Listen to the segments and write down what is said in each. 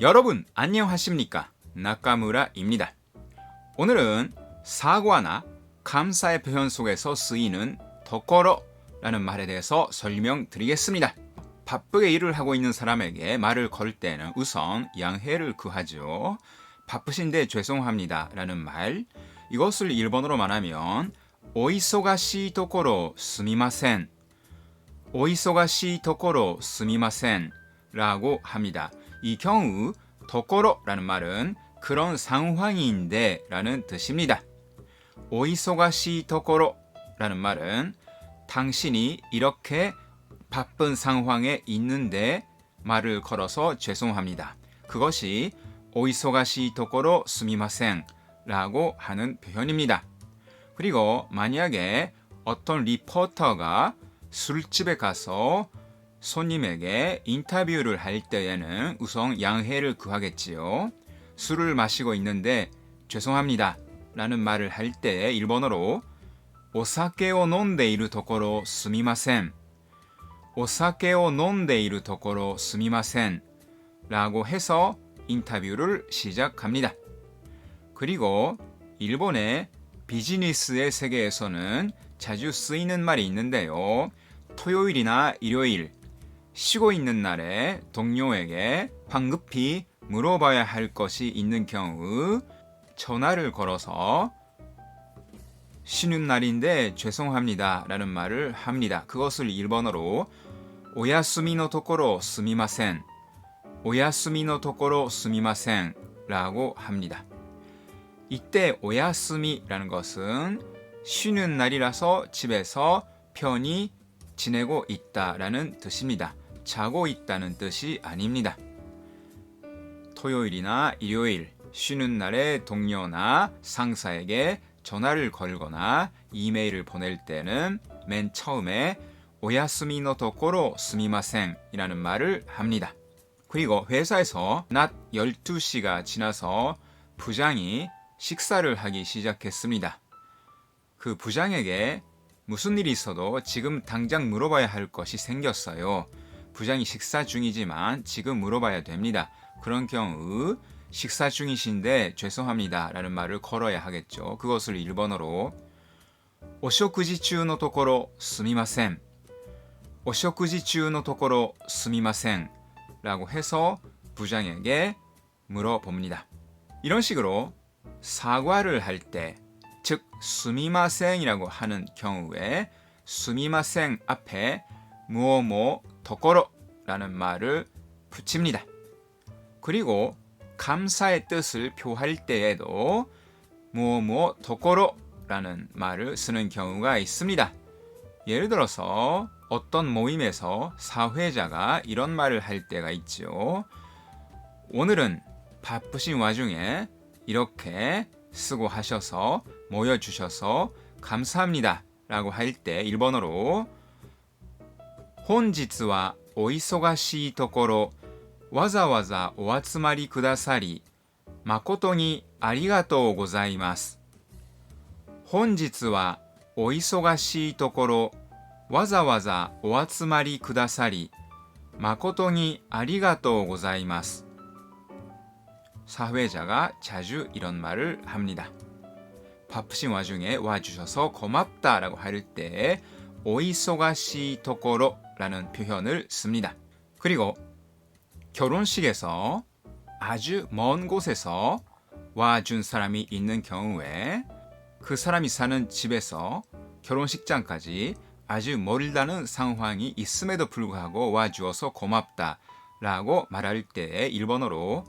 여러분 안녕하십니까? 나카무라입니다. 오늘은 사과나 감사의 표현 속에서 쓰이는 도코로라는 말에 대해서 설명드리겠습니다. 바쁘게 일을 하고 있는 사람에게 말을 걸 때는 우선 양해를 구하죠. 바쁘신데 죄송합니다 라는 말, 이것을 일본어로 말하면 오이소가시 도코로 스미마센, 오이소가시 도코로 스미마센 라고 합니다. 이 경우 도코로라는 말은 그런 상황인데 라는 뜻입니다. 오이소가시 도코로라는 말은 당신이 이렇게 바쁜 상황에 있는데 말을 걸어서 죄송합니다. 그것이 오이소가시 도코로 스미마센 라고 하는 표현입니다. 그리고 만약에 어떤 리포터가 술집에 가서 손님에게 인터뷰를 할 때에는 우선 양해를 구하겠지요. 술을 마시고 있는데 죄송합니다 라는 말을 할 때 일본어로 오사케を飲んでいるところすみません、오사케を飲んでいるところすみません라고 해서 인터뷰를 시작합니다. 그리고 일본의 비즈니스의 세계에서는 자주 쓰이는 말이 있는데요. 토요일이나 일요일, 쉬고 있는 날에 동료에게 황급히 물어봐야 할 것이 있는 경우 전화를 걸어서 쉬는 날인데 죄송합니다 라는 말을 합니다. 그것을 일본어로 오야스미노 토코로 스미마센, 오야스미노 토코로 스미마센 라고 합니다. 이때 오야스미라는 것은 쉬는 날이라서 집에서 편히 지내고 있다라는 뜻입니다. 자고 있다는 뜻이 아닙니다. 토요일이나 일요일, 쉬는 날에 동료나 상사에게 전화를 걸거나 이메일을 보낼 때는 맨 처음에 오야스미노 도코로 스미마센 이라는 말을 합니다. 그리고 회사에서 낮 12시가 지나서 부장이 식사를 하기 시작했습니다. 그 부장에게 무슨 일이 있어도 지금 당장 물어봐야 할 것이 생겼어요. 부장이 식사 중이지만 지금 물어봐야 됩니다. 그런 경우 식사 중이신데 죄송합니다 라는 말을 걸어야 하겠죠. 그것을 일본어로 오쇼쿠지中のところすみません、오쇼쿠지中のところすみません라고 해서 부장에게 물어봅니다. 이런 식으로 사과를 할 때, 즉 스미마센이라고 하는 경우에 스미마센 앞에 무어모 도코로라는 말을 붙입니다. 그리고 감사의 뜻을 표할 때에도 무어모 도코로라는 말을 쓰는 경우가 있습니다. 예를 들어서 어떤 모임에서 사회자가 이런 말을 할 때가 있죠. 오늘은 바쁘신 와중에 이렇게 수고하셔서 모여주셔서 감사합니다 라고 할 때 일본어로 本日はお忙しいところわざわざお集まりくださり誠にありがとうございます。本日はお忙しいところわざわざお集まりくださり誠にありがとうございます。 사회자가 자주 이런 말을 합니다. 바쁘신 와중에 와주셔서 고맙다라고 할 때 오이소가시 도코로라는 표현을 씁니다. 그리고 결혼식에서 아주 먼 곳에서 와준 사람이 있는 경우에 그 사람이 사는 집에서 결혼식장까지 아주 멀다는 상황이 있음에도 불구하고 와주어서 고맙다라고 말할 때 일본어로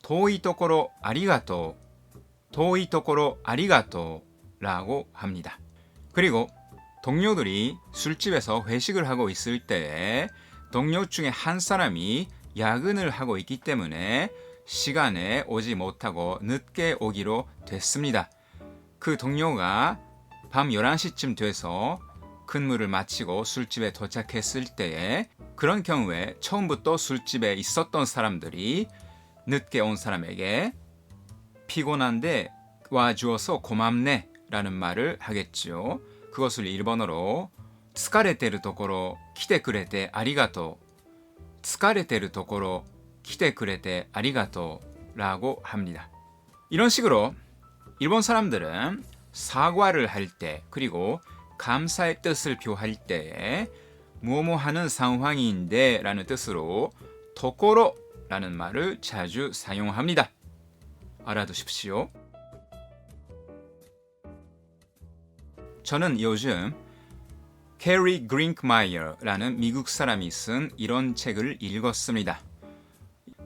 遠いところありがとう、遠いところありがとう라고 합니다. 그리고 동료들이 술집에서 회식을 하고 있을 때에 동료 중에 한 사람이 야근을 하고 있기 때문에 시간에 오지 못하고 늦게 오기로 됐습니다. 그 동료가 밤 11시쯤 돼서 근무를 마치고 술집에 도착했을 때에 그런 경우에 처음부터 술집에 있었던 사람들이 늦게 온 사람에게 피곤한데 와주어서 고맙네 라는 말을 하겠죠. 그것을 일본어로 疲れてるところ来てくれてありがとう、疲れてるところ来てくれてありがとう라고 합니다. 이런 식으로 일본 사람들은 사과를 할 때 그리고 감사의 뜻을 표할 때에 뭐뭐 하는 상황인데 라는 뜻으로 도코로라는 말을 자주 사용합니다. 알아두십시오. 저는 요즘 캐리 그링크마이어라는 미국 사람이 쓴 이런 책을 읽었습니다.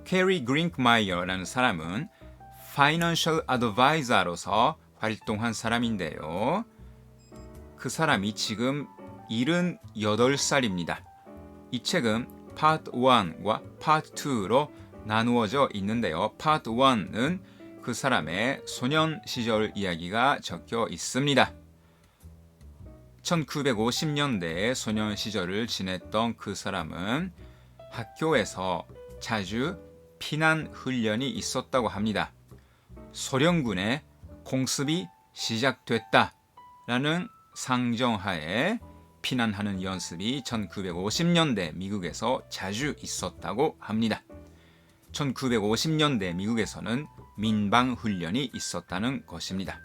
캐리 그링크마이어라는 사람은 파이낸셜 어드바이저로서 활동한 사람인데요. 그 사람이 지금 78살입니다. 이 책은 파트 1과 파트 2로 나누어져 있는데요. 파트 1은 그 사람의 소년 시절 이야기가 적혀 있습니다. 1950년대에 소년 시절을 지냈던 그 사람은 학교에서 자주 피난 훈련이 있었다고 합니다. 소련군의 공습이 시작됐다라는 상정하에 피난하는 연습이 1950년대 미국에서 자주 있었다고 합니다. 1950년대 미국에서는 민방 훈련이 있었다는 것입니다.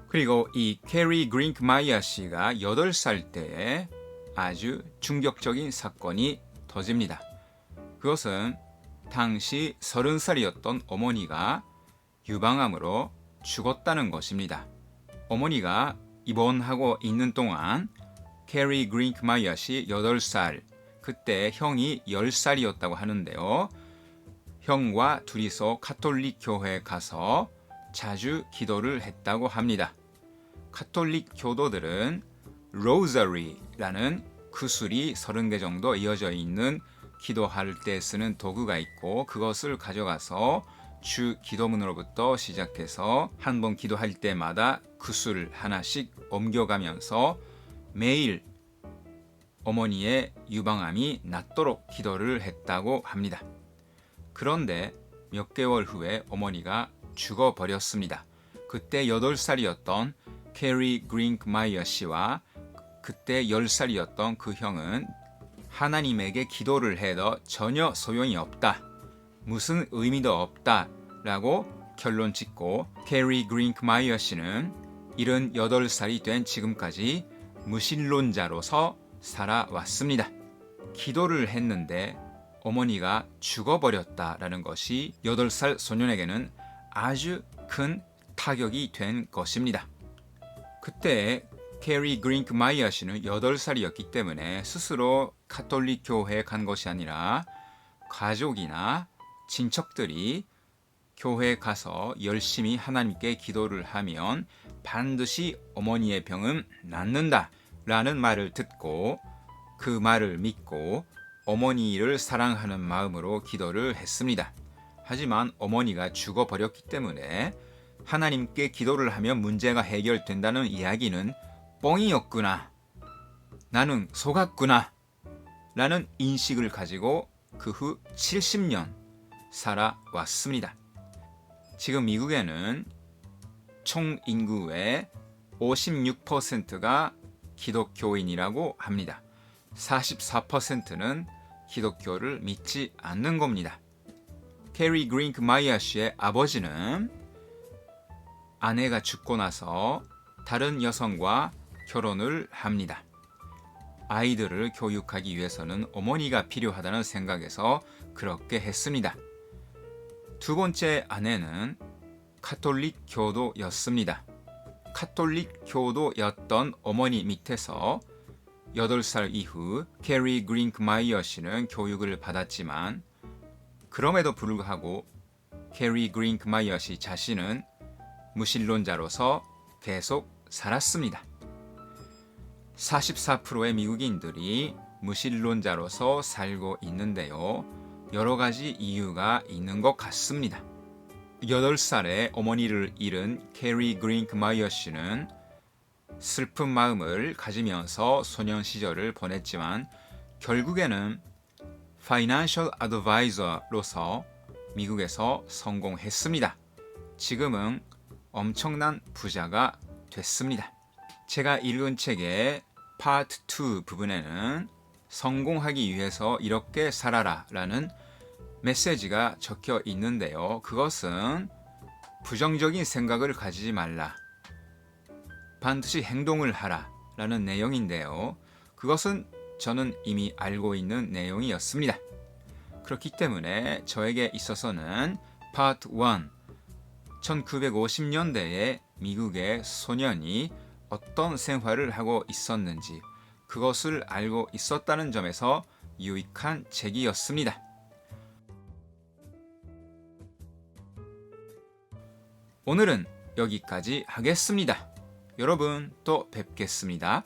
그리고 이 캐리 그링크마이어 씨가 8살 때에 아주 충격적인 사건이 터집니다. 그것은 당시 30살이었던 어머니가 유방암으로 죽었다는 것입니다. 어머니가 입원하고 있는 동안 캐리 그링크마이어 씨 8살, 그때 형이 10살이었다고 하는데요. 형과 둘이서 가톨릭 교회에 가서 자주 기도를 했다고 합니다. 가톨릭 교도들은 로저리라는 구슬이 30개 정도 이어져 있는 기도할 때 쓰는 도구가 있고 그것을 가져가서 주 기도문으로부터 시작해서 한 번 기도할 때마다 구슬을 하나씩 옮겨가면서 매일 어머니의 유방암이 낫도록 기도를 했다고 합니다. 그런데 몇 개월 후에 어머니가 죽어버렸습니다. 그때 8살이었던 캐리 그링크마이어 씨와 그때 10살이었던 그 형은 하나님에게 기도를 해도 전혀 소용이 없다. 무슨 의미도 없다. 라고 결론 짓고 캐리 그링크마이어 씨는 78살이 된 지금까지 무신론자로서 살아왔습니다. 기도를 했는데 어머니가 죽어버렸다라는 것이 8살 소년에게는 아주 큰 타격이 된 것입니다. 그때 캐리 그링크마이어 씨는 8살이었기 때문에 스스로 가톨릭 교회에 간 것이 아니라 가족이나 친척들이 교회에 가서 열심히 하나님께 기도를 하면 반드시 어머니의 병은 낫는다 라는 말을 듣고 그 말을 믿고 어머니를 사랑하는 마음으로 기도를 했습니다. 하지만 어머니가 죽어버렸기 때문에 하나님께 기도를 하면 문제가 해결된다는 이야기는 뻥이었구나. 나는 속았구나. 라는 인식을 가지고 그 후 70년 살아왔습니다. 지금 미국에는 총 인구의 56%가 기독교인이라고 합니다. 44%는 기독교를 믿지 않는 겁니다. 캐리 그링크마이어 씨의 아버지는 아내가 죽고 나서 다른 여성과 결혼을 합니다. 아이들을 교육하기 위해서는 어머니가 필요하다는 생각에서 그렇게 했습니다. 두 번째 아내는 가톨릭 교도였습니다. 가톨릭 교도였던 어머니 밑에서 8살 이후 캐리 그링크마이어 씨는 교육을 받았지만 그럼에도 불구하고 캐리 그링크마이어 씨 자신은 무신론자로서 계속 살았습니다. 44%의 미국인들이 무신론자로서 살고 있는데요. 여러 가지 이유가 있는 것 같습니다. 8살에 어머니를 잃은 캐리 그링크마이어 씨는 슬픈 마음을 가지면서 소년 시절을 보냈지만 결국에는 파이낸셜 어드바이저로서 미국에서 성공했습니다. 지금은 엄청난 부자가 됐습니다. 제가 읽은 책의 파트 2 부분에는 성공하기 위해서 이렇게 살아라 라는 메시지가 적혀 있는데요. 그것은 부정적인 생각을 가지지 말라. 반드시 행동을 하라. 라는 내용인데요. 그것은 저는 이미 알고 있는 내용이었습니다. 그렇기 때문에 저에게 있어서는 파트 1, 1950년대에 미국의 소년이 어떤 생활을 하고 있었는지 그것을 알고 있었다는 점에서 유익한 책이었습니다. 오늘은 여기까지 하겠습니다. 여러분 또 뵙겠습니다.